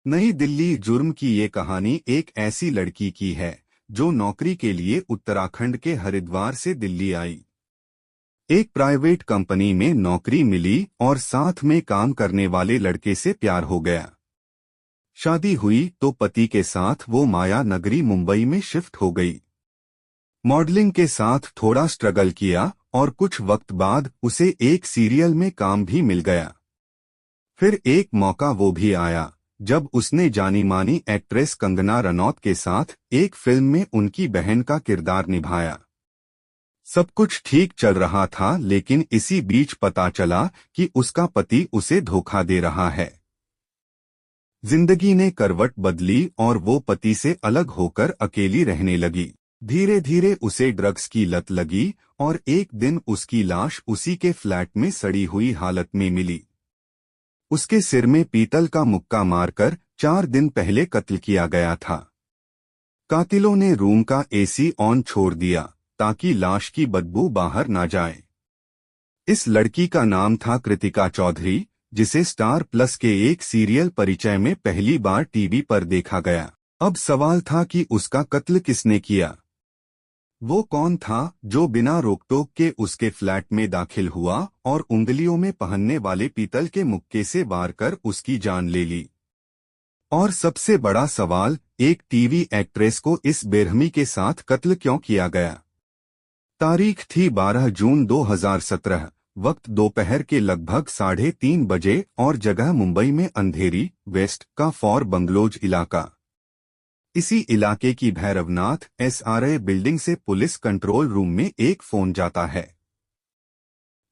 नई दिल्ली जुर्म की ये कहानी एक ऐसी लड़की की है जो नौकरी के लिए उत्तराखंड के हरिद्वार से दिल्ली आई। एक प्राइवेट कंपनी में नौकरी मिली और साथ में काम करने वाले लड़के से प्यार हो गया। शादी हुई तो पति के साथ वो माया नगरी मुंबई में शिफ्ट हो गई। मॉडलिंग के साथ थोड़ा स्ट्रगल किया और कुछ वक्त बाद उसे एक सीरियल में काम भी मिल गया। फिर एक मौका वो भी आया जब उसने जानी मानी एक्ट्रेस कंगना रनौत के साथ एक फिल्म में उनकी बहन का किरदार निभाया। सब कुछ ठीक चल रहा था, लेकिन इसी बीच पता चला कि उसका पति उसे धोखा दे रहा है। जिंदगी ने करवट बदली और वो पति से अलग होकर अकेली रहने लगी। धीरे धीरे उसे ड्रग्स की लत लगी और एक दिन उसकी लाश उसी के फ्लैट में सड़ी हुई हालत में मिली। उसके सिर में पीतल का मुक्का मारकर 4 दिन पहले कत्ल किया गया था। कातिलों ने रूम का एसी ऑन छोड़ दिया ताकि लाश की बदबू बाहर ना जाए। इस लड़की का नाम था कृतिका चौधरी, जिसे स्टार प्लस के एक सीरियल परिचय में पहली बार टीवी पर देखा गया। अब सवाल था कि उसका कत्ल किसने किया। वो कौन था जो बिना रोकटोक के उसके फ्लैट में दाखिल हुआ और उंगलियों में पहनने वाले पीतल के मुक्के से वार कर उसकी जान ले ली। और सबसे बड़ा सवाल, एक टीवी एक्ट्रेस को इस बेरहमी के साथ कत्ल क्यों किया गया। तारीख थी 12 जून 2017, वक्त दोपहर के लगभग 3:30 बजे और जगह मुंबई में अंधेरी वेस्ट का फॉर बंगलोज इलाका। इसी इलाके की भैरवनाथ SRA बिल्डिंग से पुलिस कंट्रोल रूम में एक फोन जाता है।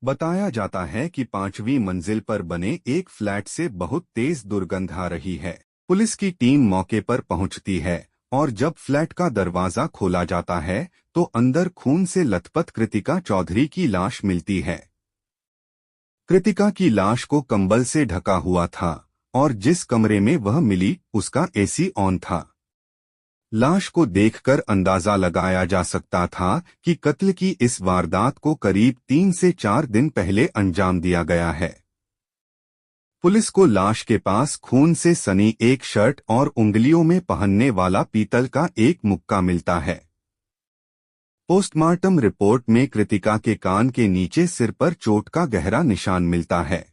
बताया जाता है कि 5वीं मंजिल पर बने एक फ्लैट से बहुत तेज दुर्गंध आ रही है। पुलिस की टीम मौके पर पहुंचती है और जब फ्लैट का दरवाजा खोला जाता है तो अंदर खून से लथपथ कृतिका चौधरी की लाश मिलती है। कृतिका की लाश को कंबल से ढका हुआ था और जिस कमरे में वह मिली उसका एसी ऑन था। लाश को देखकर अंदाजा लगाया जा सकता था कि कत्ल की इस वारदात को करीब 3 से 4 दिन पहले अंजाम दिया गया है। पुलिस को लाश के पास खून से सनी एक शर्ट और उंगलियों में पहनने वाला पीतल का एक मुक्का मिलता है। पोस्टमार्टम रिपोर्ट में कृतिका के कान के नीचे सिर पर चोट का गहरा निशान मिलता है।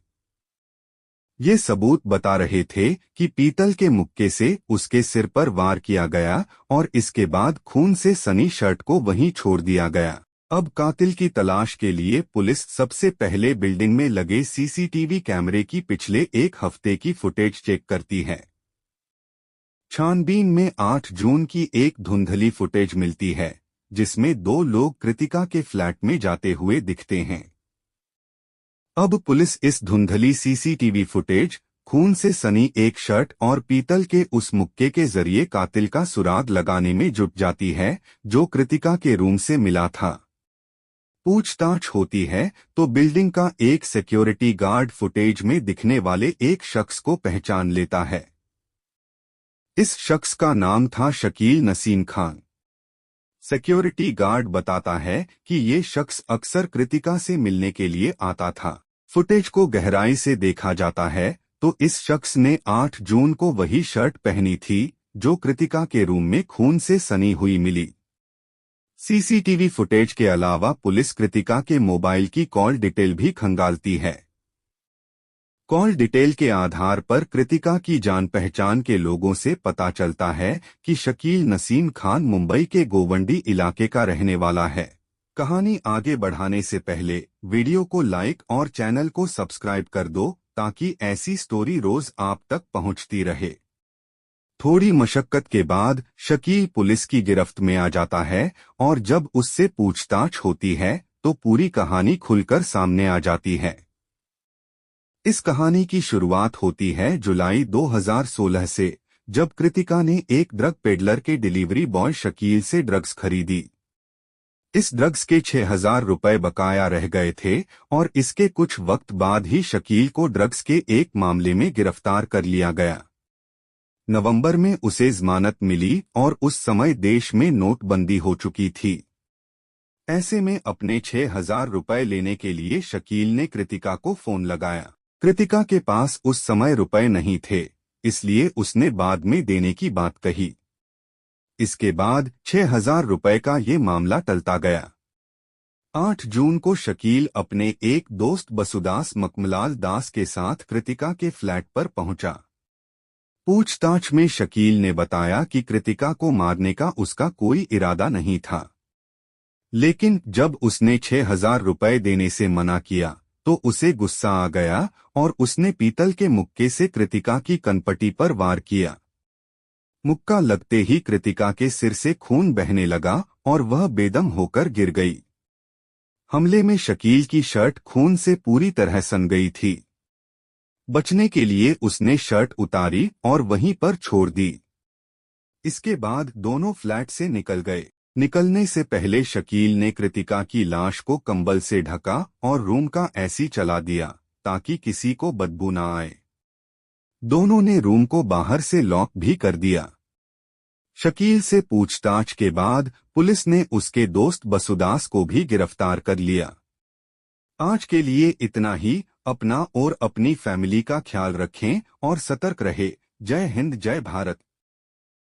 ये सबूत बता रहे थे कि पीतल के मुक्के से उसके सिर पर वार किया गया और इसके बाद खून से सनी शर्ट को वहीं छोड़ दिया गया। अब कातिल की तलाश के लिए पुलिस सबसे पहले बिल्डिंग में लगे CCTV कैमरे की पिछले 1 हफ्ते की फुटेज चेक करती है। छानबीन में 8 जून की एक धुंधली फुटेज मिलती है जिसमें 2 लोग कृतिका के फ्लैट में जाते हुए दिखते हैं। अब पुलिस इस धुंधली CCTV फुटेज, खून से सनी एक शर्ट और पीतल के उस मुक्के के जरिए कातिल का सुराग लगाने में जुट जाती है जो कृतिका के रूम से मिला था। पूछताछ होती है तो बिल्डिंग का एक सिक्योरिटी गार्ड फुटेज में दिखने वाले एक शख्स को पहचान लेता है। इस शख्स का नाम था शकील नसीम खान। सिक्योरिटी गार्ड बताता है कि ये शख्स अक्सर कृतिका से मिलने के लिए आता था। फुटेज को गहराई से देखा जाता है तो इस शख्स ने 8 जून को वही शर्ट पहनी थी जो कृतिका के रूम में खून से सनी हुई मिली। CCTV फुटेज के अलावा पुलिस कृतिका के मोबाइल की कॉल डिटेल भी खंगालती है। कॉल डिटेल के आधार पर कृतिका की जान पहचान के लोगों से पता चलता है कि शकील नसीम खान मुंबई के गोवंडी इलाके का रहने वाला है। कहानी आगे बढ़ाने से पहले वीडियो को लाइक और चैनल को सब्सक्राइब कर दो ताकि ऐसी स्टोरी रोज आप तक पहुंचती रहे। थोड़ी मशक्कत के बाद शकील पुलिस की गिरफ्त में आ जाता है और जब उससे पूछताछ होती है तो पूरी कहानी खुलकर सामने आ जाती है। इस कहानी की शुरुआत होती है जुलाई 2016 से, जब कृतिका ने एक ड्रग पेडलर के डिलीवरी बॉय शकील से ड्रग्स खरीदी। इस ड्रग्स के 6,000 रुपए बकाया रह गए थे और इसके कुछ वक्त बाद ही शकील को ड्रग्स के एक मामले में गिरफ्तार कर लिया गया। नवंबर में उसे जमानत मिली और उस समय देश में नोटबंदी हो चुकी थी। ऐसे में अपने 6,000 रुपए लेने के लिए शकील ने कृतिका को फोन लगाया। कृतिका के पास उस समय रुपए नहीं थे, इसलिए उसने बाद में देने की बात कही। इसके बाद 6,000 रुपए का ये मामला टलता गया। 8 जून को शकील अपने एक दोस्त बसुदास मखमलाल दास के साथ कृतिका के फ्लैट पर पहुंचा। पूछताछ में शकील ने बताया कि कृतिका को मारने का उसका कोई इरादा नहीं था, लेकिन जब उसने 6,000 रुपए देने से मना किया तो उसे गुस्सा आ गया और उसने पीतल के मुक्के से कृतिका की कनपटी पर वार किया। मुक्का लगते ही कृतिका के सिर से खून बहने लगा और वह बेदम होकर गिर गई। हमले में शकील की शर्ट खून से पूरी तरह सन गई थी। बचने के लिए उसने शर्ट उतारी और वहीं पर छोड़ दी। इसके बाद दोनों फ्लैट से निकल गए। निकलने से पहले शकील ने कृतिका की लाश को कंबल से ढका और रूम का एसी चला दिया ताकि किसी को बदबू न आए। दोनों ने रूम को बाहर से लॉक भी कर दिया। शकील से पूछताछ के बाद पुलिस ने उसके दोस्त बसुदास को भी गिरफ्तार कर लिया। आज के लिए इतना ही। अपना और अपनी फैमिली का ख्याल रखें और सतर्क रहे। जय हिंद, जय भारत।